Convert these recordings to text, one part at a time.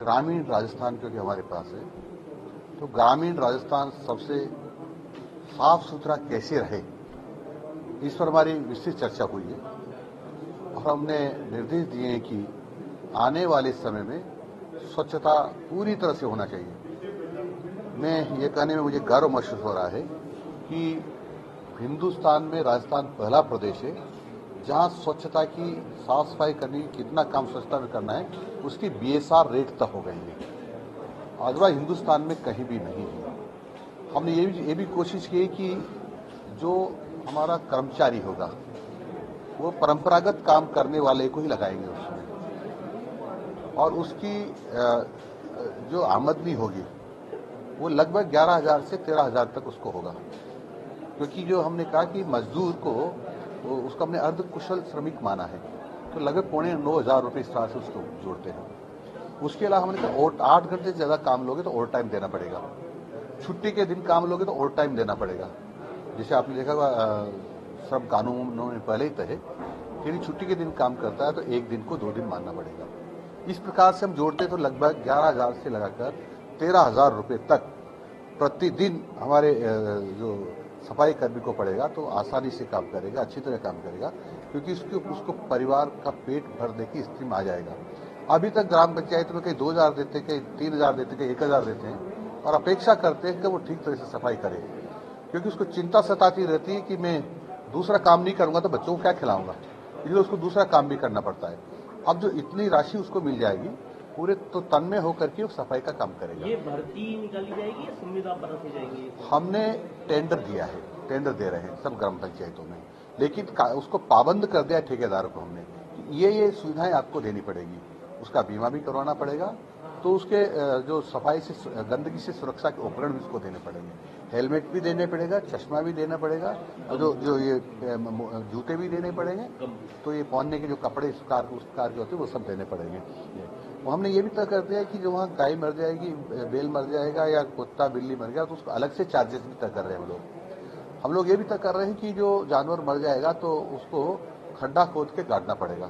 ग्रामीण राजस्थान क्योंकि हमारे पास है, तो ग्रामीण राजस्थान सबसे साफ सुथरा कैसे रहे, इस पर हमारी विस्तृत चर्चा हुई है और हमने निर्देश दिए हैं कि आने वाले समय में स्वच्छता पूरी तरह से होना चाहिए। मैं ये कहने में मुझे गर्व महसूस हो रहा है कि हिंदुस्तान में राजस्थान पहला प्रदेश है जहां स्वच्छता की साफ सफाई करने की कितना काम स्वच्छता में करना है उसकी बीएसआर रेट तक हो गई है। अदरवाइज हिंदुस्तान में कहीं भी नहीं है। हमने ये भी कोशिश की कि जो हमारा कर्मचारी होगा वो परंपरागत काम करने वाले को ही लगाएंगे उसमें, और उसकी जो आमदनी होगी वो लगभग 11,000 से 13,000 तक उसको होगा, क्योंकि जो हमने कहा कि मजदूर को उसको हमने अर्ध कुशल श्रमिक माना है, तो लगभग 8,900 रुपये इस तरह से उसको जोड़ते हैं। उसके अलावा हमने कहा 8 घंटे से ज्यादा काम लोगे तो ओवर टाइम देना पड़ेगा, छुट्टी के दिन काम लोगे तो ओवर टाइम देना पड़ेगा। जैसे आपने देखा श्रम कानूनों में पहले ही तय है कि यदि छुट्टी के दिन काम करता है तो एक दिन को 2 दिन मानना पड़ेगा। इस प्रकार से हम जोड़ते तो लगभग 11,000 से लगाकर 13,000 रुपये तक प्रतिदिन हमारे जो सफाई कर्मी को पड़ेगा, तो आसानी से काम करेगा, अच्छी तरह काम करेगा, क्योंकि उसको परिवार का पेट भरने की स्थिति में आ जाएगा। अभी तक ग्राम पंचायत में कहीं 2,000 देते हैं, कहीं 3,000 देते हैं, कहीं 1,000 देते हैं और अपेक्षा करते हैं कि वो ठीक तरह से सफाई करे, क्योंकि उसको चिंता सताती रहती है कि मैं दूसरा काम नहीं करूंगा तो बच्चों को क्या खिलाऊंगा, इसलिए उसको दूसरा काम भी करना पड़ता है। अब जो इतनी राशि उसको मिल जाएगी पूरे तो तन में होकर के वो सफाई का काम करेगा। ये भर्ती निकाली जाएगी या संविदा बरती जाएगी? हमने टेंडर दिया है, टेंडर दे रहे हैं सब ग्राम पंचायतों में, लेकिन उसको पाबंद कर दिया ठेकेदारों को हमने, ये सुविधाएं आपको देनी पड़ेगी, उसका बीमा भी करवाना पड़ेगा, तो उसके जो सफाई से गंदगी से सुरक्षा के उपकरण भी उसको देने पड़ेंगे, हेलमेट भी देने पड़ेगा, चश्मा भी देना पड़ेगा, और जो ये जूते भी देने पड़ेंगे, तो ये पहनने के जो कपड़े उस कार के होते हैं वो सब देने पड़ेंगे। वो हमने ये भी तय कर दिया है कि जो वहाँ गाय मर जाएगी, बैल मर जाएगा या कुत्ता बिल्ली मर गया तो उसको अलग से चार्जेस भी तय कर रहे हैं हम लोग ये भी तय कर रहे हैं कि जो जानवर मर जाएगा तो उसको खड्डा खोद के गाड़ना पड़ेगा,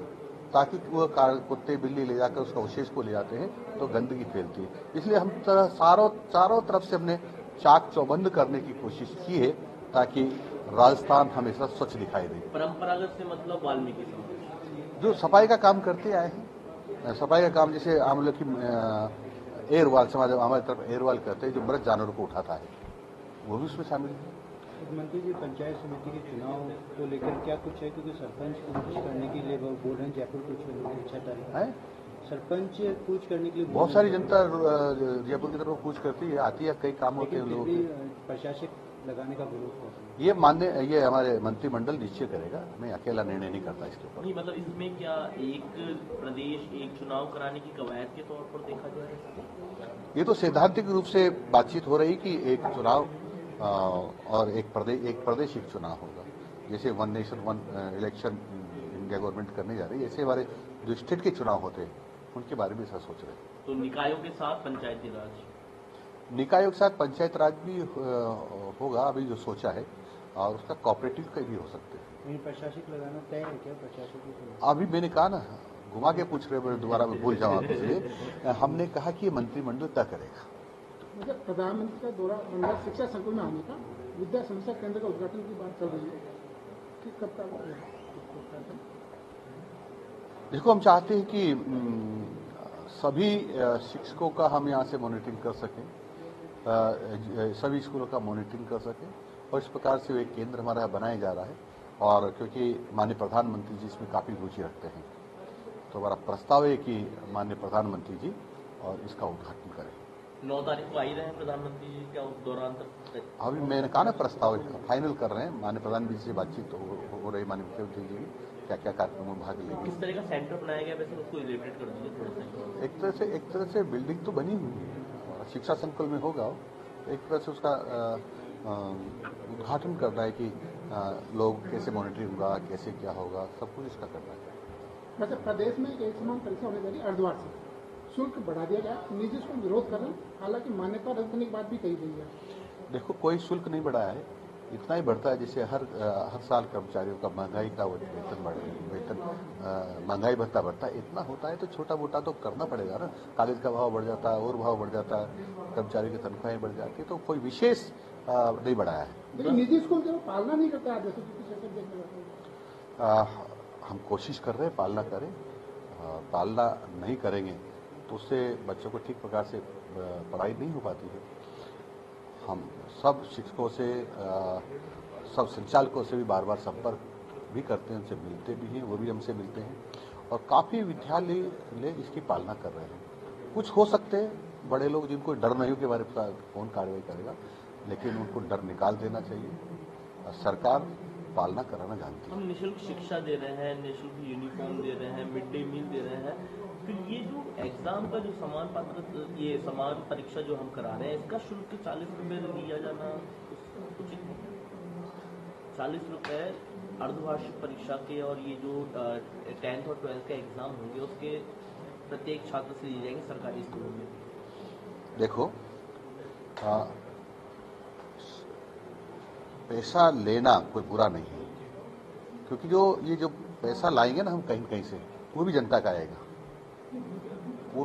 ताकि वो कुत्ते बिल्ली ले जाकर उसका अवशेष को ले जाते हैं तो गंदगी फैलती है। इसलिए हम चारों तरफ से हमने चाक चौबंद करने की कोशिश की है ताकि राजस्थान हमेशा स्वच्छ दिखाई दे। परंपरागत से मतलब वाल्मीकि समाज जो सफाई का काम करते आए हैं, सफाई का काम जैसे हम लोग की एयरवाल समाज हमारी तरफ एयरवाल करते हैं, जो मृत जानवरों को उठाता है, वो भी उसमें शामिल है। मुख्यमंत्री जी, पंचायत समिति के चुनाव को लेकर क्या कुछ है, क्योंकि सरपंच कूच करने के लिए वो बोल रहे हैं जयपुर कूच करने की 6 तारीख है, सरपंच कूच करने के लिए बहुत सारी जनता जयपुर की तरफ कूच करती है, आती है, कई काम होते हैं लोग, प्रशासक लगाने का विरोध ये हमारे मंत्रिमंडल निश्चय करेगा, मैं अकेला निर्णय नहीं करता इसके ऊपर। नहीं, मतलब इसमें क्या एक प्रदेश एक चुनाव कराने की कवायद के तौर पर देखा जाए? ये तो सैद्धांतिक रूप से बातचीत हो रही कि एक चुनाव और एक प्रदेश एक चुनाव होगा, जैसे one nation one election India government करने जा रही है, ऐसे हमारे जो स्टेट के चुनाव होते हैं उनके बारे में ऐसा सोच रहे हैं। तो निकायों के साथ पंचायती राज, निकायों के साथ पंचायत राज भी होगा अभी जो सोचा है, और उसका कोऑपरेटिव का भी हो सकते हैं। प्रशासक लगाना तय है क्या? प्रशासक अभी मैंने कहा ना, घुमा के पूछ रहे, दोबारा मैं भूल जाऊँ आपसे, हमने कहा कि ये मंत्रिमंडल तय करेगा। मतलब प्रधानमंत्री का दौरा मंडल शिक्षा संकुल में आने का, विद्या समस्या केंद्र का उद्घाटन की बात चल रही है कि कब तक उद्घाटन? देखो, हम चाहते हैं कि सभी शिक्षकों का हम यहाँ से मॉनिटरिंग कर सकें, सभी स्कूलों का मॉनिटरिंग कर सकें, और इस प्रकार से एक केंद्र हमारा बनाया जा रहा है। और क्योंकि माननीय प्रधानमंत्री जी इसमें काफ़ी रुचि रखते हैं, तो हमारा प्रस्ताव है कि माननीय प्रधानमंत्री जी और इसका उद्घाटन करें। 9 तारीख को आ ही रहे हैं प्रधानमंत्री जी, क्या उस दौरान तक? अभी मैंने कहा ना, प्रस्ताव फाइनल कर रहे हैं, माननीय प्रधानमंत्री से बातचीत हो रही, माननीय मुख्यमंत्री जी क्या क्या कार्यक्रमों में भाग लेंगे। किस तरह का सेंटर बनाया गया, वैसे उसको इलेबरेट कर दीजिए थोड़ा सा। एक तरह से बिल्डिंग तो बनी हुई है, शिक्षा संकुल में होगा, एक तरह से उसका उद्घाटन करना है कि लोग कैसे मॉनिटरिंग होगा, कैसे क्या होगा, सब कुछ इसका करना है। वैसे प्रदेश में एक समान परीक्षा होने जा रही है, अर्धवार से शुल्क बढ़ा दिया गया, निजी स्कूल विरोध कर रहे हैं, हालांकि मान्यता रद्द करने की बात भी कही गई है। देखो, कोई शुल्क नहीं बढ़ाया है, इतना ही बढ़ता है जैसे हर साल कर्मचारियों का महंगाई का महंगाई भत्ता बढ़ता है, इतना होता है तो छोटा मोटा तो करना पड़ेगा ना। कागज का भाव बढ़ जाता है और भाव बढ़ जाता है, कर्मचारियों की तनख्वाहें बढ़ जाती है, तो कोई विशेष नहीं बढ़ाया है। लेकिन निजी स्कूल जो पालना नहीं करता है, जैसे कि शिक्षक देखने हम कोशिश कर रहे हैं पालना करें। पालना नहीं करेंगे तो उससे बच्चों को ठीक प्रकार से पढ़ाई नहीं हो पाती है। हम सब शिक्षकों से सब संचालकों से भी बार बार संपर्क भी करते हैं, उनसे मिलते भी हैं, वो भी हमसे मिलते हैं, और काफ़ी विद्यालय इसकी पालना कर रहे हैं। कुछ हो सकते हैं बड़े लोग जिनको डर नहीं हो के बारे में कौन कार्रवाई करेगा, लेकिन उनको डर निकाल देना चाहिए। सरकार पालना कराना जानती है। हम निःशुल्क शिक्षा दे रहे हैं, निःशुल्क यूनिफॉर्म दे रहे हैं, मिड डे मील दे रहे हैं, फिर ये जो एग्जाम का जो समान परीक्षा जो हम करा रहे हैं, इसका शुल्क 40 रुपये लिया जाना उचित है? 40 रुपये अर्धवार्षिक परीक्षा के, और ये जो 10th और 12th के एग्जाम होंगे उसके प्रत्येक छात्र से लिए जाएंगे सरकारी स्कूलों में। देखो, पैसा लेना कोई बुरा नहीं है, क्योंकि ये जो पैसा लाएंगे ना हम कहीं कहीं से, वो भी जनता का आएगा। वो